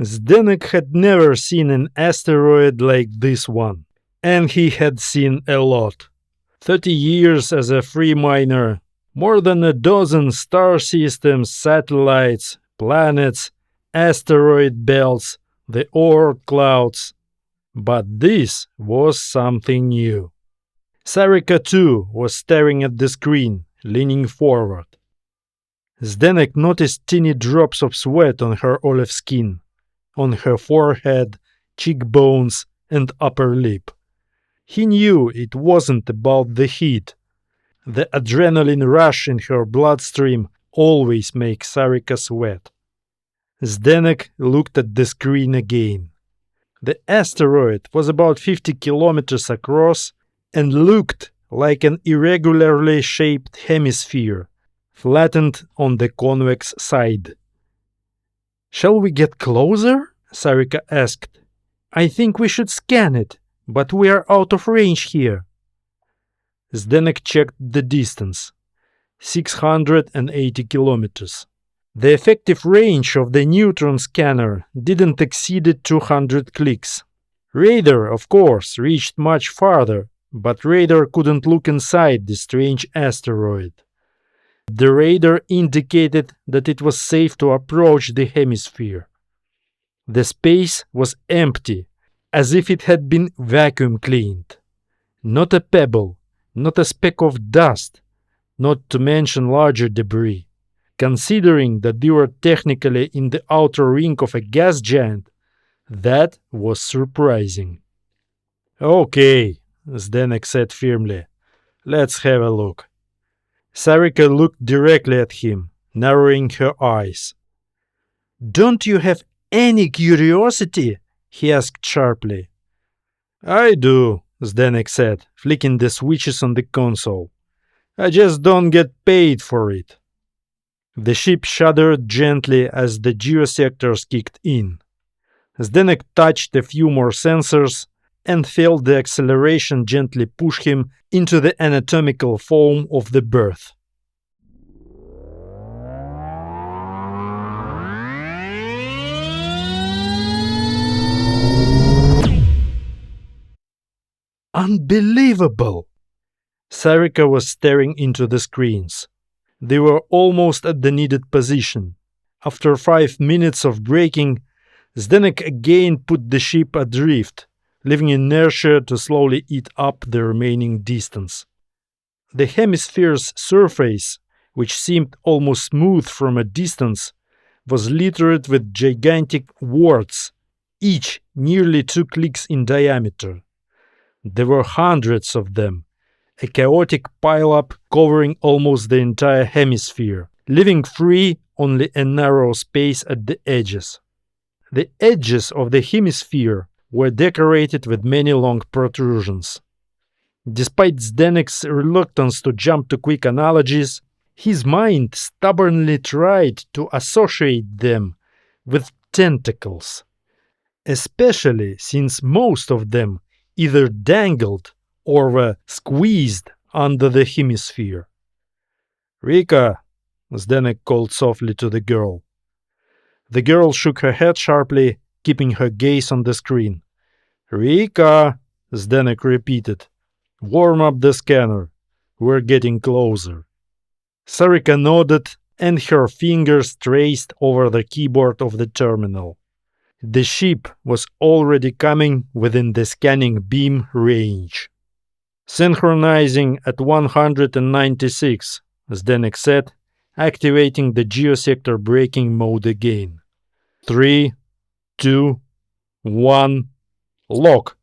Zdenek had never seen an asteroid like this one, and he had seen a lot. 30 years as a free miner, more than a dozen star systems, satellites, planets, asteroid belts, the Oort clouds. But this was something new. Sarika too was staring at the screen, leaning forward. Zdenek noticed teeny drops of sweat on her olive skin, on her forehead, cheekbones, and upper lip. He knew it wasn't about the heat. The adrenaline rush in her bloodstream always makes Sarika sweat. Zdenek looked at the screen again. The asteroid was about 50 kilometers across and looked like an irregularly shaped hemisphere, flattened on the convex side. "Shall we get closer?" Sarika asked. "I think we should scan it, but we are out of range here." Zdenek checked the distance. 680 kilometers. The effective range of the neutron scanner didn't exceed 200 clicks. Radar, of course, reached much farther, but radar couldn't look inside the strange asteroid. The radar indicated that it was safe to approach the hemisphere. The space was empty, as if it had been vacuum cleaned. Not a pebble, not a speck of dust, not to mention larger debris. Considering that they were technically in the outer ring of a gas giant, that was surprising. "Okay," Zdenek said firmly. "Let's have a look." Sarika looked directly at him, narrowing her eyes. "Don't you have any curiosity?" he asked sharply. "I do," Zdenek said, flicking the switches on the console. "I just don't get paid for it." The ship shuddered gently as the geosectors kicked in. Zdenek touched a few more sensors and felt the acceleration gently push him into the anatomical foam of the berth. Unbelievable! Sarika was staring into the screens. They were almost at the needed position. After 5 minutes of braking, Zdenek again put the ship adrift, leaving inertia to slowly eat up the remaining distance. The hemisphere's surface, which seemed almost smooth from a distance, was littered with gigantic warts, each nearly 2 clicks in diameter. There were hundreds of them, a chaotic pileup covering almost the entire hemisphere, leaving free only a narrow space at the edges. The edges of the hemisphere were decorated with many long protrusions. Despite Zdenek's reluctance to jump to quick analogies, his mind stubbornly tried to associate them with tentacles, especially since most of them either dangled or were squeezed under the hemisphere. "Rika," Zdenek called softly to the girl. The girl shook her head sharply, keeping her gaze on the screen. "Rika," Zdenek repeated. "Warm up the scanner. We're getting closer." Sarika nodded, and her fingers traced over the keyboard of the terminal. The ship was already coming within the scanning beam range. "Synchronizing at 196, Zdenek said, activating the geosector braking mode again. 3, 2, 1, lock.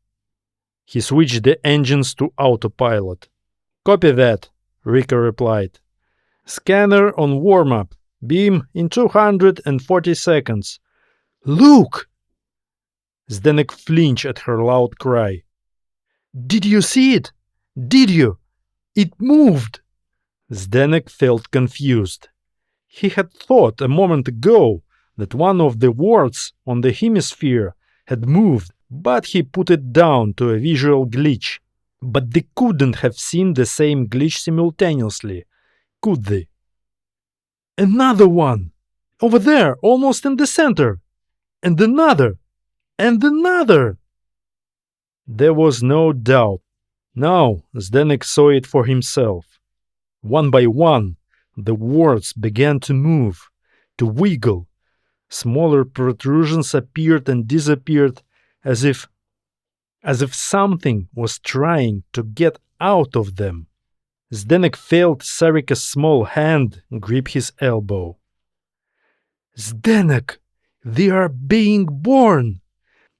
He switched the engines to autopilot. "Copy that," Rika replied. "Scanner on warm-up. Beam in 240 seconds. "Look!" Zdenek flinched at her loud cry. "Did you see it? Did you? It moved!" Zdenek felt confused. He had thought a moment ago that one of the warts on the hemisphere had moved, but he put it down to a visual glitch. But they couldn't have seen the same glitch simultaneously, could they? "Another one! Over there, almost in the center!" And another! And another! There was no doubt. Now Zdenek saw it for himself. One by one, the wards began to move, to wiggle. Smaller protrusions appeared and disappeared as if something was trying to get out of them. Zdenek felt Sarika's small hand grip his elbow. Zdenek, they are being born!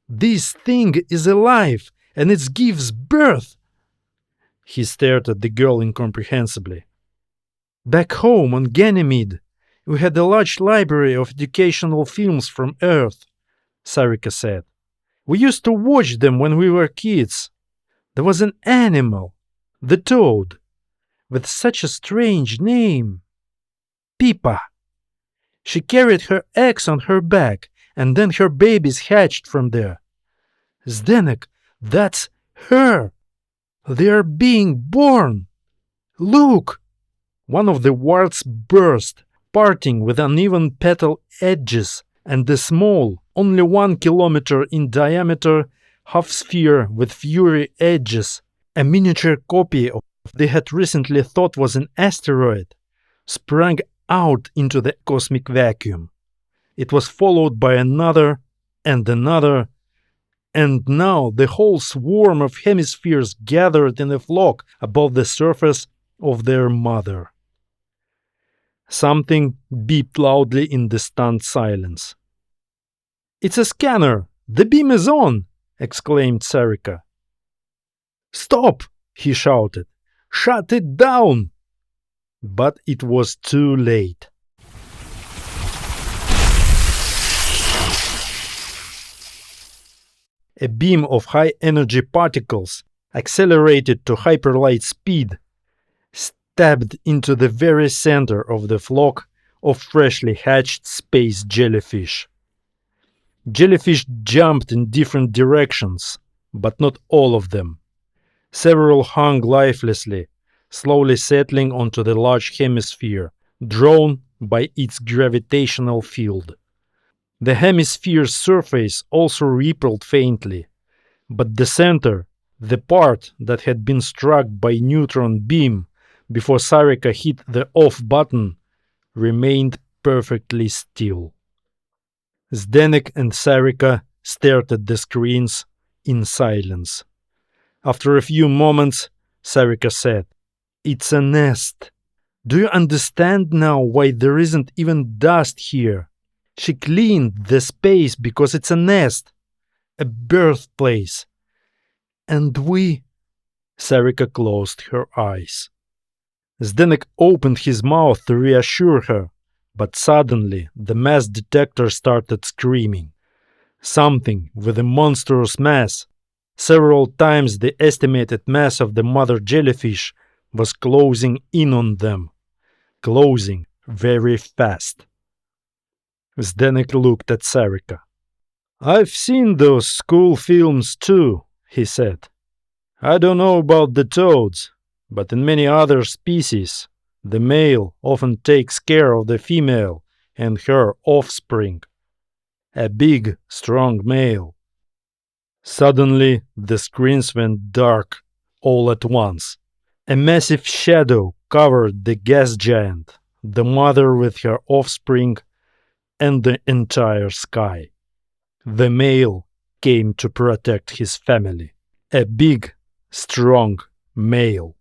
This thing is alive, and it gives birth! He stared at the girl incomprehensibly. Back home on Ganymede, we had a large library of educational films from Earth, Sarika said. We used to watch them when we were kids. There was an animal, the toad, with such a strange name. Pipa. She carried her eggs on her back, and then her babies hatched from there. Zdenek, that's her. They are being born. Look! One of the warts burst, parting with uneven petal edges, and the small, only 1 kilometer in diameter, half-sphere with furry edges, a miniature copy of what they had recently thought was an asteroid, sprang out into the cosmic vacuum. It was followed by another and another, and now the whole swarm of hemispheres gathered in a flock above the surface of their mother. Something beeped loudly in the stunned silence. "It's a scanner! The beam is on!" exclaimed Sarika. "Stop!" he shouted. "Shut it down!" But it was too late. A beam of high-energy particles, accelerated to hyperlight speed, stabbed into the very center of the flock of freshly hatched space jellyfish. Jellyfish jumped in different directions, but not all of them. Several hung lifelessly, slowly settling onto the large hemisphere, drawn by its gravitational field. The hemisphere's surface also rippled faintly, but the center, the part that had been struck by neutron beam before Sarika hit the off button, remained perfectly still. Zdenek and Sarika stared at the screens in silence. After a few moments, Sarika said, "It's a nest. Do you understand now why there isn't even dust here? She cleaned the space because it's a nest, a birthplace. And we..." Sarika closed her eyes. Zdenek opened his mouth to reassure her, but suddenly the mass detector started screaming. Something with a monstrous mass, several times the estimated mass of the mother jellyfish, was closing in on them, closing very fast. Zdenek looked at Sarika. "I've seen those school films too," he said. "I don't know about the toads, but in many other species, the male often takes care of the female and her offspring. A big, strong male." Suddenly, the screens went dark all at once. A massive shadow covered the gas giant, the mother with her offspring, and the entire sky. The male came to protect his family. A big, strong male.